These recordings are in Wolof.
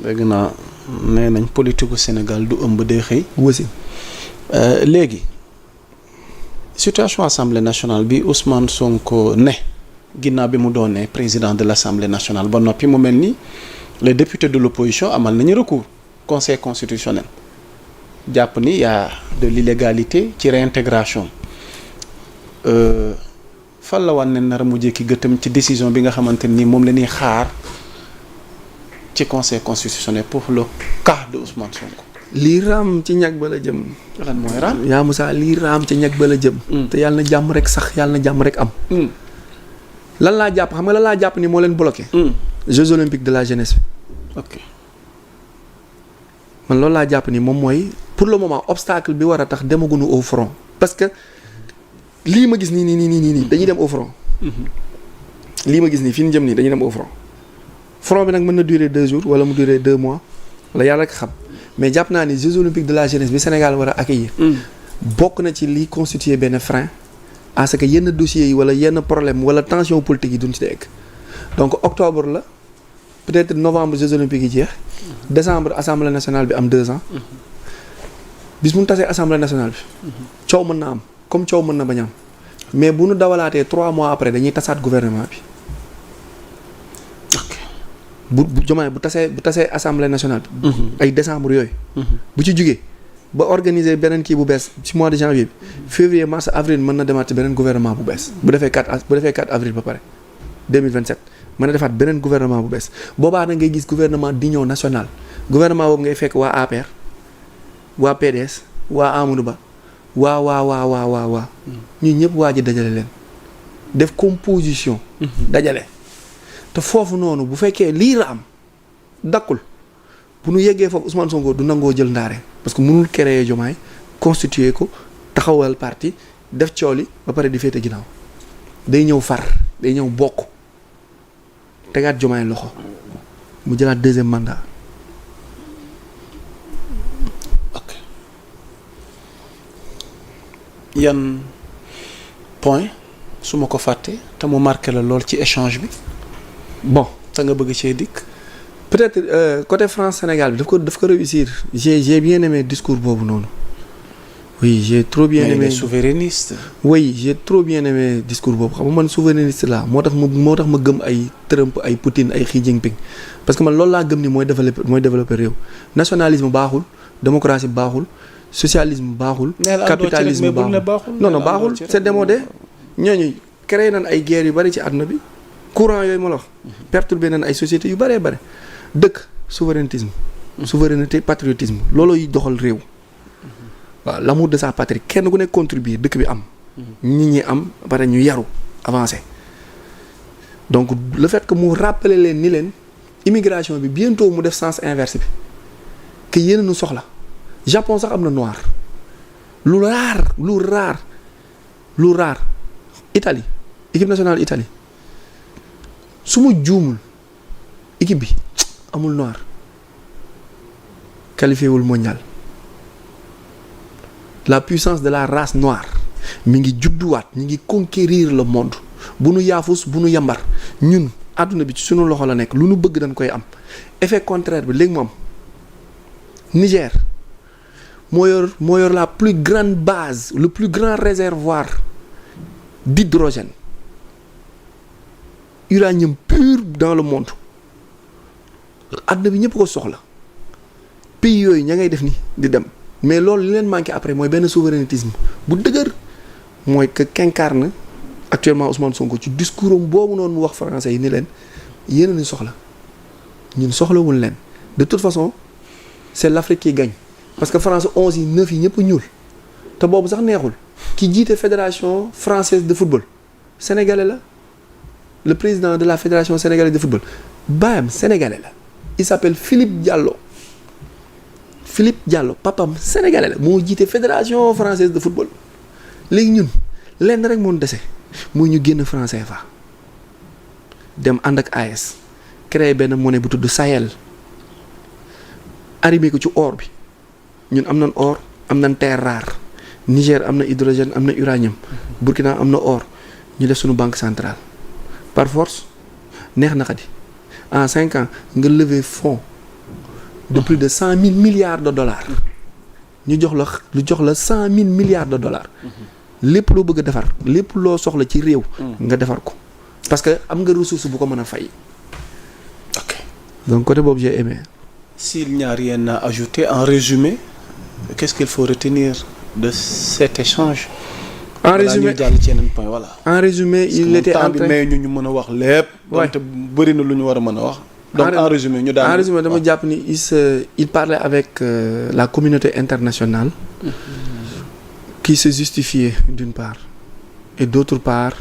dégg naa nee nañ politique gu Sénégal du ëmb day xëy. wësi. léegi situation assemblée nationale bi Ousmane Sonko ne ginnaaw bi mu doonee président de l' assemblée nationale ba noppi mu mel ni les députés de l' opposition amal nañu recours conseil constitutionnel jàpp ni y a de l'illégalité ci réintégration fan la wan ne nar a mujjee ki gëtëm ci décision bi nga xamante ni moom la ñuy xaar ci conseil constitutionnel pour le cas de Ousmane Sonko. lii raam ci ñag ba la jëm. lan mooy raam. yaa Moussa lii raam ci ñag ba la jëm. te yàlla na jàmm rek sax yàlla na jàmm rek am. lan laa jàpp xam nga lan laa jàpp ni moo leen bloqué. Jeux olympiques de la jeunesse. ok man loolu laa jàpp ni moom mooy pour le moment obstacle bi war a tax demaguñu au front parce que lii ma gis nii dañuy dem au front. lii ma gis nii fi ñu jëm nii dañuy dem au front. front bi nag mën na durer 2 jours wala mu durer 2 mois wala yàlla rek xam mais jàpp naa ni Jeux olympiques de la jeunesse bi Sénégal war a accueillir. bokk na ci liy constituer benn frein à ce que yenn dossiers yi wala yenn problème wala tension politique yi duñ ci egg donc octobre la peut-être novembre Jeux olympiques yi jeex. décembre assemblée nationale bi am 2 ans. bis bu ñu tasee assemblée nationale bi. coow mën na am comme coow mën na bañ a am mais bu ñu dawalaatee 3 mois après dañuy tasaat gouvernement bi. bu Diomaye bu tasee assemblée nationale bi. ay décembre yooyu. bu ci jugee ba organiser beneen kii bu bees ci mois de janvier bi. février mars avril mën na demaat ci beneen gouvernement bu bees. bu defee 4 avril ba pare 2027 mën na defaat beneen gouvernement bu bees boobaa na ngay gis gouvernement d'union nationale gouvernement boobu ngay fekk waa APR waa PDS waa Amadou Ba waa ñun ñëpp waa ji dajale leen def composition. dajale. te foofu noonu bu fekkee lii la am dakkul bu nu yeggee foofu Ousmane Sonko du nangoo jël ndaare parce que mënul créer Diomaye constituer ko taxawal parti def cooli ba pare di féete ginnaaw day ñëw far day ñëw bokk tegaat Diomaye loxo mu jëlaat 2e mandat. ok yan point su ma ko fàtte te mu marqué la lool ci échange bi. bon te nga bëgg cee dikk. peut-être côté France Sénégal bi daf ko réussir j'ai bien aimé discours boobu noonu oui j'ai trop bien aimé souverainiste. oui j'ai trop bien aimé discours boobu xam nga man souverainiste laa moo tax ma gëm ay Trump ay Poutine ay Xi Jinping parce que man loolu laa gëm ni mooy développer réew nationalisme baaxul démocratie baaxul socialisme baaxul capitalisme baaxul non baaxul c'est démodé ñooñu créé nañ ay guerres yu bari ci àdduna bi courant yooyu ma la wax perturbé nañ ay sociétés yu bëree bëri dëkk souveraineté patriotisme loolooy doxal réew waaw l'amour de sa patrie kenn ku nekk contribuer dëkk bi am nit ñi am ba pare ñu yaru avancé donc le fait que mu rappeler leen ni leen immigration bi bientôt mu def sens inverse bi que yéen nu soxla Japon sax am na noir lu rare Italie équipe nationale Italie su ma juumul équipe bi amul noir qualifié wul mondial la puissance de la race noire mi ngi judduwaat ñi ngi conquérir le monde bu nu yaafus bu nu yambar ñun àdduna bi ci sunu loxo la nekk lu nu bëgg dañ koy am effet contraire bi léegi mu am Niger moo yor la plus grande base le plus grand réservoir d'hydrogène uranium pur dans le monde àdduna bi ñëpp ko soxla pays yooyu ña ngay def ni di dem mais loolu li leen manqué après mooy benn souverainisme bu dëgër mooy que qu'incarne actuellement Ousmane Sonko ci discours am boobu noonu mu wax français yi ni leen yéen a ñu soxla ñun soxlawul leen de toute façon c'est l'Afrique qui gagne parce que France 11 yi 9 yi ñëpp ñuul te boobu sax neexul ki jiite fédération française de football sénégalais la le président de la fédération sénégalaise de football baayam sénégalais la il s'appelle Philippe Diallo papam sénégalais la moo jiite fédération française de football léegi ñun lenn rek moo dese muy ñu génn franc CFA dem ànd ak AS créer benn monnaie bu tudd Sahel arrivé ko ci or bi ñun am nañ or am nañ terre rare Niger am na hydrogène am na uranium Burkina am na or ñu def suñu banque centrale par force neex na xadi en 5 ans nga lever fonds de plus de 100 000 milliards de dollars ñu jox la 100 000 milliards de dollars lépp loo bëgg a defar lépp loo soxla ci réew nga defar ko parce que am nga ressource bu ko mën a fay. Ok. Donc côté boobu j'ai aimé. S'il n'y a rien à ajouter, en résumé, qu'est-ce qu'il faut retenir de cet échange? En résumé, point, voilà. En résumé, il était en train... mais ñu mën a wax lépp. Ouais. Donc bëri na lu ñu war a mën a wax. Donc en résumé ñu daal. En résumé dama jàpp ni il parlait avec la communauté internationale qui se justifiait d'une part et d'autre part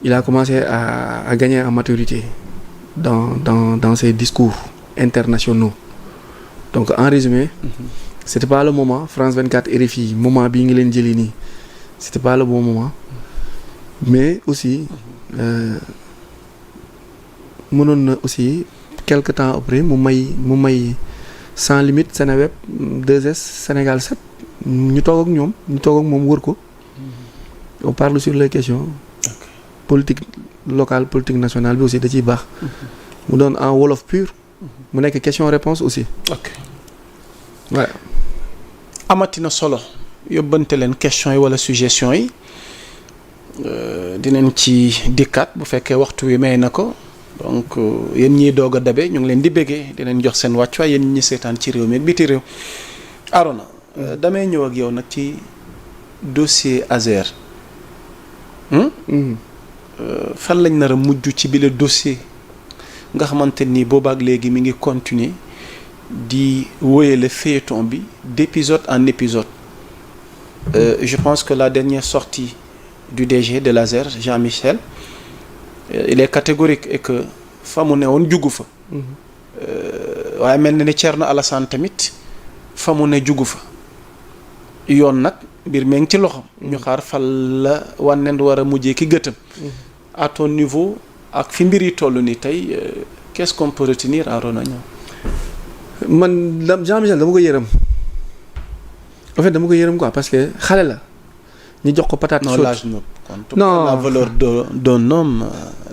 il a commencé à gagner en maturité dans ses discours internationaux. Donc en résumé, c'était pas le moment France 24 RFI moment bii ngi leen jëli nii c'était pas le bon moment mais aussi mënoon na aussi quelque temps après mu may sans limite Seneweb 2S Sénégal 7 ñu toog ak moom wër ko on parle sur les questions politique locale politique nationale bi aussi da ciy baax mu doon en wolof pur mu nekk question réponse aussi. ok voilà. amatina solo yóbbante leen questions yi wala suggestions yi dinañ ci dikkaat bu fekkee waxtu wi may na ko donc yéen ñiy doog a dabe ñu ngi leen di béggee dinañ jox seen wàccuwaay yéen ñi seetaan ci réew mi ak biti réew. Arona damay ñëw ak yow nag ci dossier Azer. fan lañ nar a mujj ci bile dossier nga xamante ni boobaak léegi mi ngi continuer di wóyale feuilleton bi d'épisode en épisode. Je pense que la dernière sortie du DG de l'Azer Jean-Michel il est catégorique et que fa mu ne woon jugu fa. waaye mel na ni Thierno Alassane tamit fa mu ne jugu fa yoon nag mbir mee ngi ci loxam. ñu xaar fal la wànneen war a mujjee ki gëtëm. À ton niveau ak fi mbir yi toll nii tey qu'est-ce qu'on peut retenir Arona Niang. man Jean-Michel dama ko yërëm en fait dama ko yërëm quoi parce que xale la ñu jox ko patate chaude. Non, l'âge ne compte pas. La valeur d'un homme,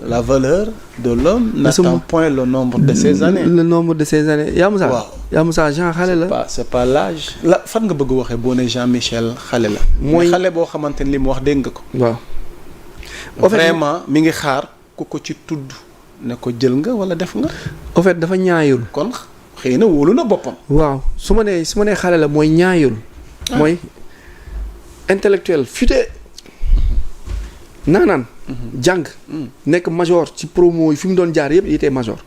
la valeur de l'homme n'attend point le nombre de ses années. Le nombre de ses années yaa Moussa. waaw yaa Moussa Jean xale la. c'est pas l'âge. la fan nga bëgg waxee boo ne Jean-Michel xale la. mooy xale boo xamante ni li mu wax dégg nga ko. waaw. vraiment mi ngi xaar ku ko ci tudd ne ko jël nga wala def nga. en fait dafa ñaayul. kon xëy na wóolu na boppam. waaw su ma nee xale la mooy ñaayul. mooy intellectuel futé naanaan. jàng. nekk major ci promo yi fi mu doon jaar yëpp yitee major.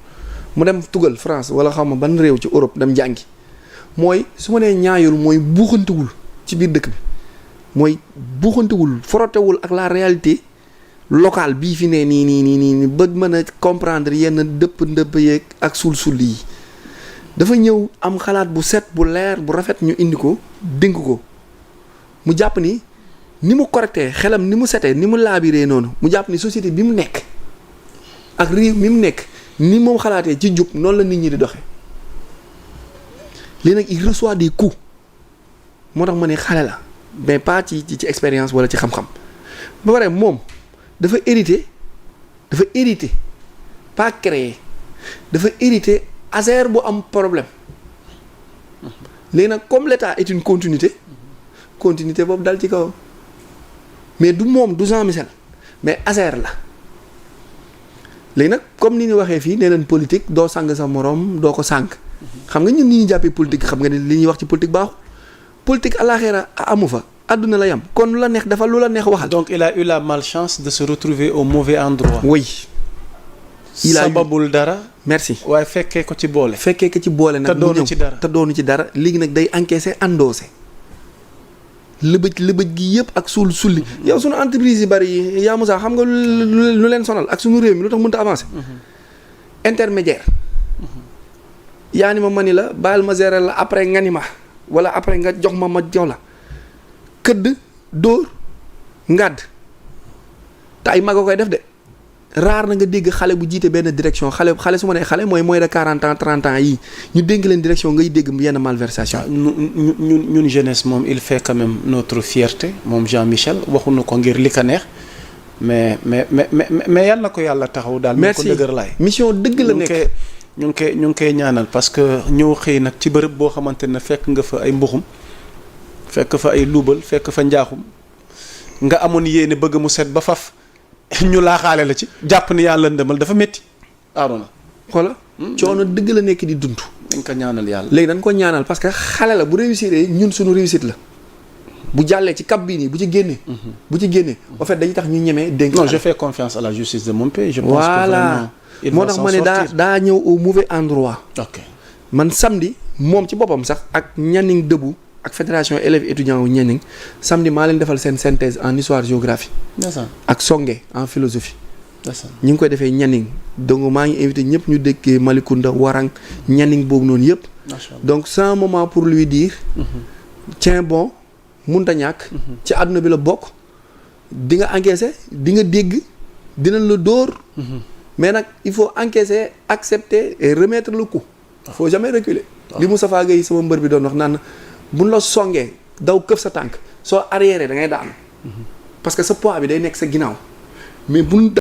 mu dem tugal France wala xam ma ban réew ci Europe dem jàngi mooy su ma nee ñaayul mooy buuxantewul ci biir dëkk bi mooy buuxantewul forotewul ak la réalité. local bii fi ne nii ba mën a comprendre yenn ndëpp yeeg ak sul yi dafa ñëw am xalaat bu set bu leer bu rafet ñu indi ko dénk ko mu jàpp ni mu correcté xelam ni mu setee ni mu laabiree noonu mu jàpp ni société bi mu nekk ak réew mi mu nekk ni moom xalaatee ci jub noonu la nit ñi di doxe léegi nag il reçoit des coups moo tax ma ne xale la mais pas ci expérience wala ci xam-xam ba pare moom dafa hérité pas créer dafa hérité Azer bu am problème léegi nag comme l'État est une continuité boobu dal ci kaw mais du moom du Jean-Michel mais Azer la léegi nag comme ni ñu waxee fii nee leen politique doo sàng sa moroom doo ko sànk xam nga ñun ni ñu jàppee politique xam nga ne li ñuy wax ci politique baaxul politique àlaxira amu fa. àdduna la yam kon lu la neex dafa lu la neex waxal. Donc il a eu la malchance de se retrouver au mauvais endroit. Oui. sababul dara. Merci. waaye fekkee ko ci boole. nag te doonu ci dara te doonu ci dara léegi nag day encaissé endossé lëbëj gi yëpp ak sulli. yow sunu entreprise yi bari yi yaa Moussa xam nga lu leen sonal ak sunu réew mi lu tax mënut a avancer. intermédiaire. yaa ni ma mani la baal ma gérer la après nga ni ma wala après nga jox ma jox la. këdd dóor ngàdd te ay mag a koy def de raar na nga dégg xale bu jiite benn direction xale su ma nee xale mooy moins de 40 ans 30 ans yii ñu dénk leen direction ngay dégg yenn malversation. ñun jeunesse moom il fait quand même notre fierté moom Jean-Michel waxuñu ko ngir li ka neex mais yal na ko yàlla taxaw daal. merci ko dëgër laay mission dëgg la nekk ñu ngi koy ñaanal parce que ñëw xëy nag ci bërëb boo xamante ne fekk nga fa ay mbuxum fekk fa ay luubal fekk fa njaaxum nga amoon yéene bëgg mu set ba faf ñu laaxaale la ci jàpp ni yàlla ndëmal dafa métti Arona xoola coono dëgg la nekk di dund. dañ ko ñaanal yàlla. léegi dañ ko ñaanal parce que xale la bu réussir ñun suñu réussite la bu jàllee ci cap bii nii bu ci génnee. en fait dañuy tax ñu ñemee dénk. non je fais confiance à la justice de mon pays. je pense que vraiment il moo va tax s'en ma ne sortir. daa ñëw au mauvais endroit. ok man samedi moom ci boppam sax ak Nianing Debout ak fédération élèves étudiants wu Nianing samedi maa leen defal seen synthèse en histoire géographie. ndeysaan ak Songe en philosophie. ndeysaan ñu ngi koy defee Nianing donc maa ngi invité ñëpp ñu dëkkee Malicounda Warang Nianing boobu noonu yëpp. macha allah donc c'est un moment pour lui dire. tiens bon munta ñàkk. ci àdduna bi la bokk. di nga encaisser di nga dégg dinañ la dóor. mais nag il faut encaisser accepter et remettre le coup. faut jamais reculer. li Moustapha Gueye sama mbër bi doon wax naan buñ la songee daw këf sa tànk soo arrière da ngay daanu. parce que sa poids bi day nekk sa ginnaaw mais buñ